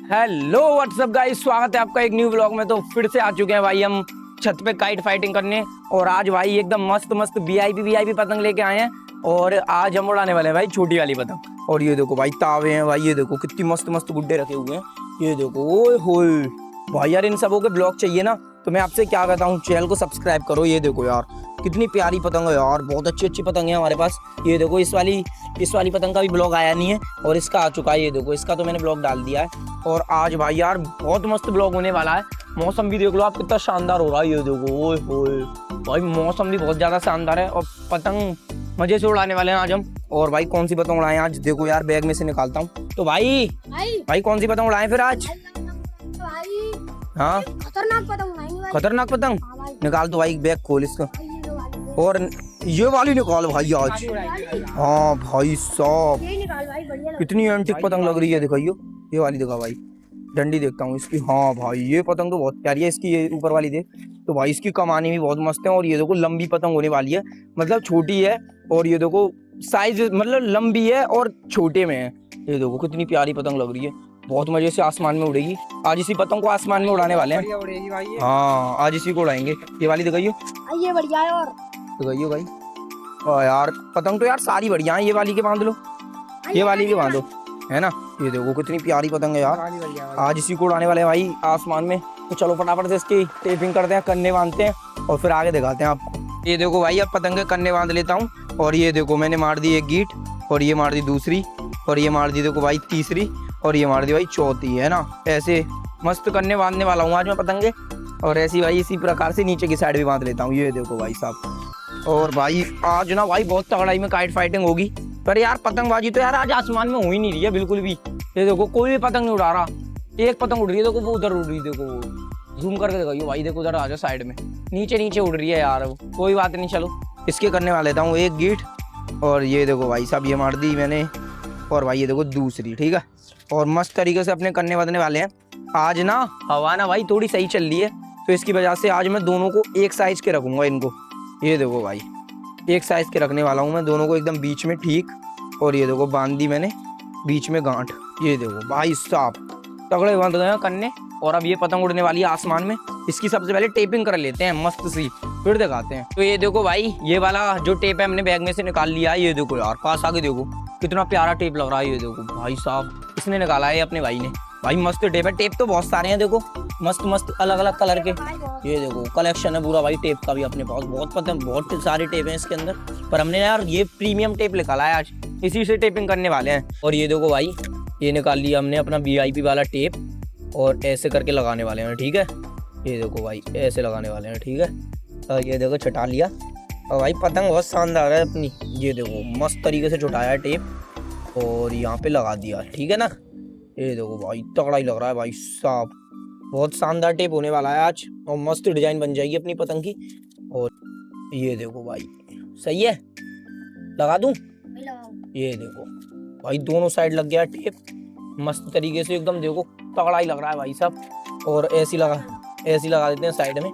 Hello what's up guys, स्वागत है आपका एक न्यू व्लॉग में। तो फिर से आ चुके हैं भाई हम छत पे काइट फाइटिंग करने। और आज भाई एकदम मस्त मस्त वीआईपी पतंग लेके आए हैं। और आज हम उड़ाने वाले हैं भाई छोटी वाली पतंग। और ये देखो भाई तावे हैं भाई, ये देखो कितनी मस्त मस्त गुड्डे रखे हुए हैं। ये देखो ओए होए भाई, यार इन सबों के ब्लॉग चाहिए ना, तो मैं आपसे क्या कहता हूँ, चैनल को सब्सक्राइब करो। ये देखो यार कितनी प्यारी पतंग है यार, बहुत अच्छी अच्छी पतंग है हमारे पास। ये देखो इस वाली पतंग का भी ब्लॉग आया नहीं है और इसका आ चुका है। ये देखो इसका तो मैंने ब्लॉग डाल दिया है। और आज भाई यार बहुत मस्त ब्लॉग होने वाला है। मौसम भी देख लो आप कितना शानदार हो रहा है। ये देखो ओए होए भाई, मौसम भी बहुत ज़्यादा शानदार है और पतंग मजे से उड़ाने वाले हैं आज हम। और भाई कौन सी पतंग उड़ाएं आज, देखो यार बैग में से निकालता हूँ। तो भाई कौन सी पतंग उड़ाएं फिर आज? हाँ खतरनाक पतंग निकाल। तो भाई बैग खोल इसका, और ये वाली निकाल भाई आज। हाँ भाई साहब कितनी एंटिक पतंग लग रही है, दिखाइयो ये वाली दिखा भाई, डंडी देखता हूँ इसकी। हाँ भाई ये पतंग तो बहुत प्यारी है इसकी, ये ऊपर वाली देख। तो भाई इसकी कमानी भी बहुत मस्त है। और ये देखो लंबी पतंग होने वाली है, मतलब छोटी है और ये देखो साइज मतलब लंबी है और छोटे में है। ये देखो कितनी प्यारी पतंग लग रही है, बहुत मजे से आसमान में उड़ेगी। आज इसी पतंग को आसमान में उड़ाने वाले हैं। हाँ आज इसी को उड़ाएंगे। ये वाली दिखाइयो, ये बढ़िया है। और दिखाइयो भाई। और यार पतंग तो यार सारी बढ़िया है, ये वाली के बांध लो, ये वाली के बांधो, है ना। ये देखो कितनी प्यारी पतंग है यार, आज इसी को उड़ाने वाले हैं भाई आसमान में। तो चलो फटाफट से इसकी टेपिंग करते हैं, कन्ने बांधते हैं और फिर आगे दिखाते हैं आपको। ये देखो भाई अब पतंग के कन्ने बांध लेता हूँ। और ये देखो मैंने मार दी एक गीट, और ये मार दी दूसरी, और ये मार दी देखो भाई तीसरी, और ये मार दी भाई चौथी, है ना। ऐसे मस्त कन्ने बांधने वाला हूँ आज मैं पतंगे। और ऐसी भाई इसी प्रकार से नीचे की साइड भी बांध लेता हूँ। ये देखो भाई साहब। और भाई आज ना भाई बहुत तगड़ाई में काइट फाइटिंग होगी। पर यार पतंगबाजी तो यार आज आसमान में हो ही नहीं रही है बिल्कुल भी। ये देखो कोई भी पतंग नहीं उड़ा रहा, एक पतंग उड़ रही है, देखो वो उधर उड़ रही है, देखो जूम करके दिखाइयो भाई, देखो उधर आ जाओ साइड में, नीचे नीचे उड़ रही है यार वो। कोई बात नहीं, चलो इसके करने वाले था हूँ एक गीट। और ये देखो भाई साहब ये मार दी मैंने, और भाई ये देखो दूसरी, ठीक है। और मस्त तरीके से अपने करने बदने वाले हैं आज ना। हवा ना भाई थोड़ी सही चल रही है, तो इसकी वजह से आज मैं दोनों को एक साइज के रखूंगा इनको। ये देखो भाई एक साइज के रखने वाला हूँ मैं दोनों को एकदम बीच में, ठीक। और ये देखो बांध दी मैंने बीच में गांठ। ये देखो भाई साहब तगड़े बांध गए कन्ने। और अब ये पतंग उड़ने वाली है आसमान में, इसकी सबसे पहले टेपिंग कर लेते हैं मस्त सी, फिर दिखाते हैं। तो ये देखो भाई ये वाला जो टेप है हमने बैग में से निकाल लिया है। ये देखो यार पास आके देखो कितना प्यारा टेप लग रहा है। ये देखो भाई साहब इसने निकाला है अपने भाई ने, भाई मस्त टेप है। टेप तो बहुत सारे हैं देखो, मस्त मस्त अलग अलग कलर के। ये देखो कलेक्शन है पूरा भाई टेप का भी अपने पास, बहुत सारे टेप हैं इसके अंदर। पर हमने यार ये प्रीमियम टेप निकाला है आज, इसी से टेपिंग करने वाले हैं। और ये देखो भाई ये निकाल लिया हमने अपना वीआईपी वाला टेप, और ऐसे करके लगाने वाले हैं, ठीक है। ये देखो भाई ऐसे लगाने वाले हैं, ठीक है। और ये देखो छुटा लिया, और भाई पतंग बहुत शानदार है अपनी। ये देखो मस्त तरीके से छुटाया है टेप और यहाँ पे लगा दिया, ठीक है ना। ये देखो भाई तगड़ा ही लग रहा है भाई साहब, बहुत शानदार टेप होने वाला है आज, और मस्त डिजाइन बन जाएगी अपनी पतंग की। और ये देखो भाई सही है, लगा दूं? ये देखो भाई दोनों साइड लग गया टेप मस्त तरीके से एकदम, देखो तगड़ा ही लग रहा है भाई साहब। और ऐसी लगा देते हैं साइड में।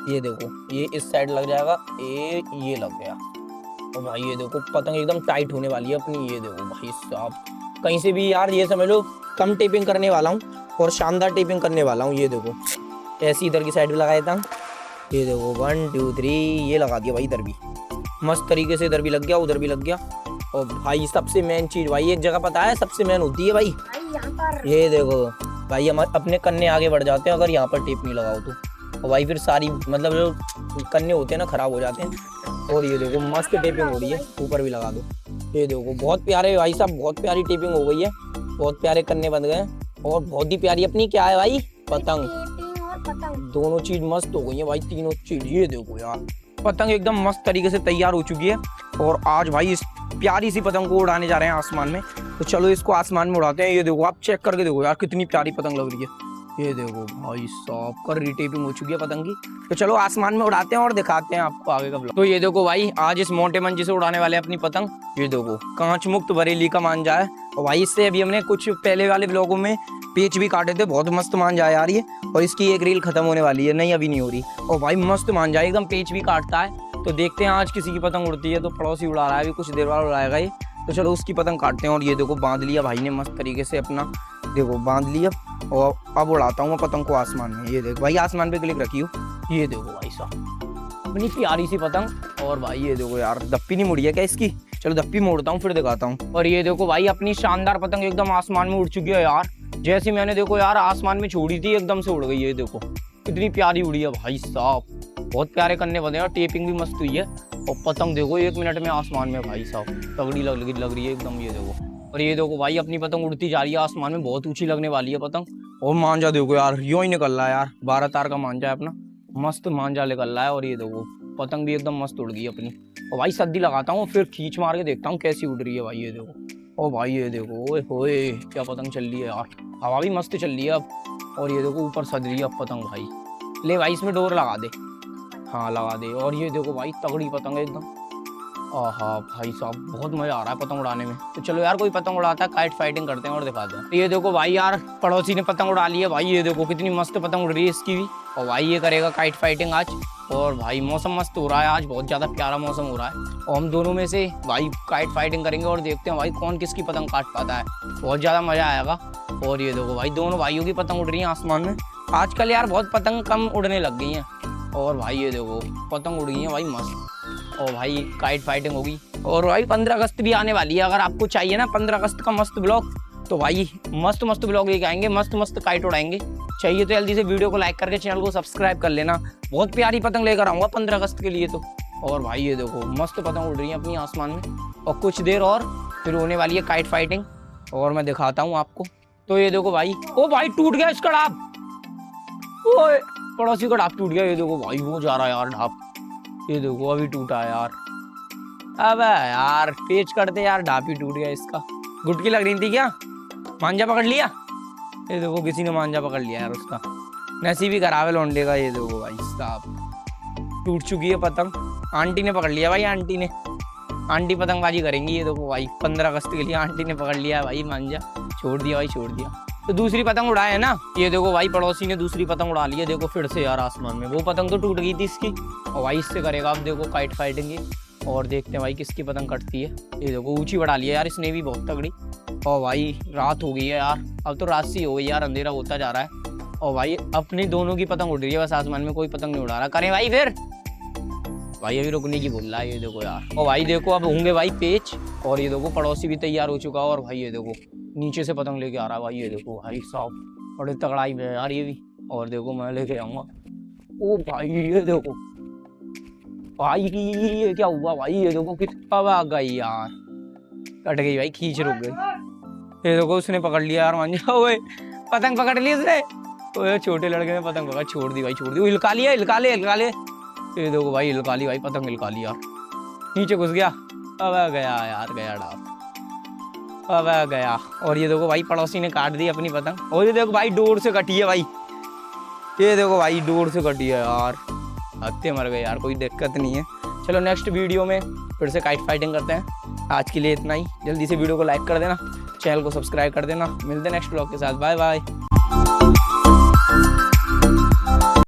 ये देखो ये इस साइड लग जाएगा, ये लग गया। और भाई ये देखो पतंग एकदम टाइट होने वाली है अपनी। ये देखो भाई साहब कहीं से भी यार ये समझ लो कम टेपिंग करने वाला हूँ और शानदार टेपिंग करने वाला हूँ। ये देखो ऐसी इधर की साइड भी लगा देता हूँ। ये देखो 1 2 3 ये लगा दिया भाई, इधर भी मस्त तरीके से, इधर भी लग गया उधर भी लग गया। और भाई सबसे मेन चीज भाई एक जगह पता है सबसे मेन होती है भाई, ये देखो भाई हम अपने कन्ने आगे बढ़ जाते हैं अगर यहाँ पर टेप नहीं लगाओ तो। और भाई फिर सारी मतलब जो कन्ने होते हैं ना खराब हो जाते हैं। और ये देखो मस्त टेपिंग हो रही है, ऊपर भी लगा दो। ये देखो बहुत प्यारे भाई साहब, बहुत प्यारी टेपिंग हो गई है, बहुत प्यारे कन्ने बन गए और बहुत ही प्यारी अपनी क्या है भाई पतंग। दोनों चीज मस्त हो गई है भाई, तीनों चीज। ये देखो यार पतंग एकदम मस्त तरीके से तैयार हो चुकी है। और आज भाई इस प्यारी सी पतंग को उड़ाने जा रहे हैं आसमान में। तो चलो इसको आसमान में उड़ाते हैं। ये देखो आप चेक करके देखो यार कितनी प्यारी पतंग लग रही है। ये देखो भाई साहब कर टेपिंग हो चुकी है पतंग की। तो चलो आसमान में उड़ाते हैं और दिखाते हैं आपको आगे का ब्लॉग। तो ये देखो भाई आज इस मोटे मंजी से उड़ाने वाले हैं अपनी पतंग। ये देखो कांच मुक्त बरेली का मांझा है। और भाई इससे अभी हमने कुछ पहले वाले ब्लॉगों में पेच भी काटे थे, बहुत मस्त मांझा है यार ये। और इसकी एक रील खत्म होने वाली है, नहीं अभी नहीं हो रही। और भाई मस्त मांझा है एकदम, पेच भी काटता है। तो देखते हैं आज किसी की पतंग उड़ती है, तो पड़ोसी उड़ा रहा है अभी कुछ देर बाद उड़ाएगा ये। तो चलो उसकी पतंग काटते हैं। और ये देखो बांध लिया भाई ने मस्त तरीके से अपना देखो बांध लिया और अब उड़ाता हूँ मैं पतंग को आसमान में। ये देखो भाई आसमान पे क्लिक रखी हो, ये देखो भाई साहब अपनी प्यारी सी पतंग। और भाई ये देखो यार दप्पी नहीं मुड़ी है क्या इसकी, चलो दप्पी मोड़ता हूँ फिर दिखाता हूँ। और ये देखो भाई अपनी शानदार पतंग एकदम आसमान में उड़ चुकी है यार। जैसे मैंने देखो यार आसमान में छोड़ी थी एकदम से उड़ गई है। देखो कितनी प्यारी उड़ी है भाई साहब, बहुत प्यारे करने बने और टेपिंग भी मस्त हुई है। और पतंग देखो 1 मिनट में आसमान में भाई साहब तगड़ी लग रही है एकदम। ये देखो और ये देखो भाई अपनी पतंग उड़ती जा रही है आसमान में, बहुत ऊंची लगने वाली है पतंग। और मांझा देखो यार यूं ही निकल रहा है यार, 12 तार का मांझा है अपना, मस्त मांझा निकल रहा है। और ये देखो पतंग भी एकदम मस्त उड़ गई अपनी। और भाई सद्दी लगाता हूँ फिर खींच मार के देखता हूँ कैसी उड़ रही है भाई। ये देखो ओ भाई ये देखो ओए होए क्या पतंग चल रही है यार, हवा भी मस्त चल रही है अब। और ये देखो ऊपर सज रही है अब पतंग भाई। ले भाई इसमें डोर लगा दे, हाँ लगा दे। और ये देखो भाई तगड़ी पतंग है एकदम। आहा भाई साहब बहुत मजा आ रहा है पतंग उड़ाने में। तो चलो यार कोई पतंग उड़ाता है काइट फाइटिंग करते हैं और दिखाते हैं। ये देखो भाई यार पड़ोसी ने पतंग उड़ा ली है भाई, ये देखो कितनी मस्त पतंग उड़ रही है इसकी भी। और भाई ये करेगा काइट फाइटिंग आज। और भाई मौसम मस्त हो रहा है आज, बहुत ज्यादा प्यारा मौसम हो रहा है। और हम दोनों में से भाई काइट फाइटिंग करेंगे और देखते हैं भाई कौन किसकी पतंग काट पाता है, बहुत ज्यादा मजा आएगा। और ये देखो भाई दोनों भाइयों की पतंग उड़ रही है आसमान में। आजकल यार बहुत पतंग कम उड़ने लग गई हैं। और भाई ये देखो पतंग उड़ गई है भाई मस्त। और भाई काइट फाइटिंग होगी। और भाई 15 अगस्त भी आने वाली है, अगर आपको चाहिए ना 15 अगस्त का मस्त ब्लॉग तो भाई मस्त मस्त ब्लॉग लेके आएंगे, मस्त मस्त काइट उड़ाएंगे। चाहिए तो जल्दी से वीडियो को लाइक करके चैनल को सब्सक्राइब कर लेना, बहुत प्यारी पतंग लेकर आऊँगा 15 अगस्त के लिए तो। और भाई ये देखो मस्त पतंग उड़ रही है अपनी आसमान में। और कुछ देर और फिर होने वाली है काइट फाइटिंग और मैं दिखाता हूँ आपको। तो ये देखो भाई, ओ भाई टूट गया इसका डाब, ओए पड़ोसी का डाब टूट गया। ये देखो भाई वो जा रहा है यार डाब, ये देखो अभी टूटा है यार। अबे यार पेच करते यार डाब ही टूट गया इसका। गुटकी लग रही थी क्या, मांझा पकड़ लिया। ये देखो किसी ने मांझा पकड़ लिया यार उसका, नसीब ही खराब है लौंडे का। ये देखो भाई साहब टूट चुकी है पतंग, आंटी ने पकड़ लिया भाई, आंटी ने, आंटी पतंगबाजी करेंगी। ये देखो भाई 15 अगस्त के लिए आंटी ने पकड़ लिया भाई मांझा, छोड़ दिया भाई छोड़ दिया। तो दूसरी पतंग उड़ाए है ना, ये देखो भाई पड़ोसी ने दूसरी पतंग उड़ा ली है। देखो फिर से यार आसमान में, वो पतंग तो टूट गई थी इसकी। और भाई इससे करेगा अब देखो काइट फाइटिंग। और देखते हैं भाई किसकी पतंग कटती है। ये देखो ऊंची बढ़ा लिया यार इसने भी बहुत तगड़ी। और भाई रात हो गई है यार, अब तो रात सी हो गई यार, अंधेरा होता जा रहा है। और भाई अपनी दोनों की पतंग उड़ रही है बस आसमान में, कोई पतंग नहीं उड़ा रहा। करें भाई फिर, भाई अभी रुकने की बोल रहा है। ये देखो यार, और भाई देखो अब होंगे भाई पेच। और ये देखो पड़ोसी भी तैयार हो चुका है। और भाई ये देखो नीचे से पतंग लेके आ रहा है भाई। ये देखो भाई साहब बड़े तगड़ाई में यार ये भी। और देखो मैं लेके आऊंगा। ओ भाई ये देखो भाई ये क्या हुआ भाई, ये देखो कितना आ गई यार, कट गई भाई, खींच रुक गई। ये देखो उसने पकड़ लिया यार मांझा, ओए पतंग पकड़ ली उसने। ओए छोटे लड़के ने पतंग पकड़, छोड़ दी भाई छोड़ दी। हिलका लिया, हिलका ले हिलका ले। ये देखो भाई हिलका ली भाई, पतंग हिलका ली यार, नीचे घुस गया। अब गया यार, गया डाब, अब गया। और ये देखो भाई पड़ोसी ने काट दी अपनी पतंग। और ये देखो भाई डोर से कटी है भाई, ये देखो भाई डोर से कटी है यार, हत्ते मर गए यार, कोई दिक्कत नहीं है। चलो नेक्स्ट वीडियो में फिर से काइट फाइटिंग करते हैं। आज के लिए इतना ही, जल्दी से वीडियो को लाइक कर देना, चैनल को सब्सक्राइब कर देना। मिलते हैं नेक्स्ट ब्लॉग के साथ, बाय बाय।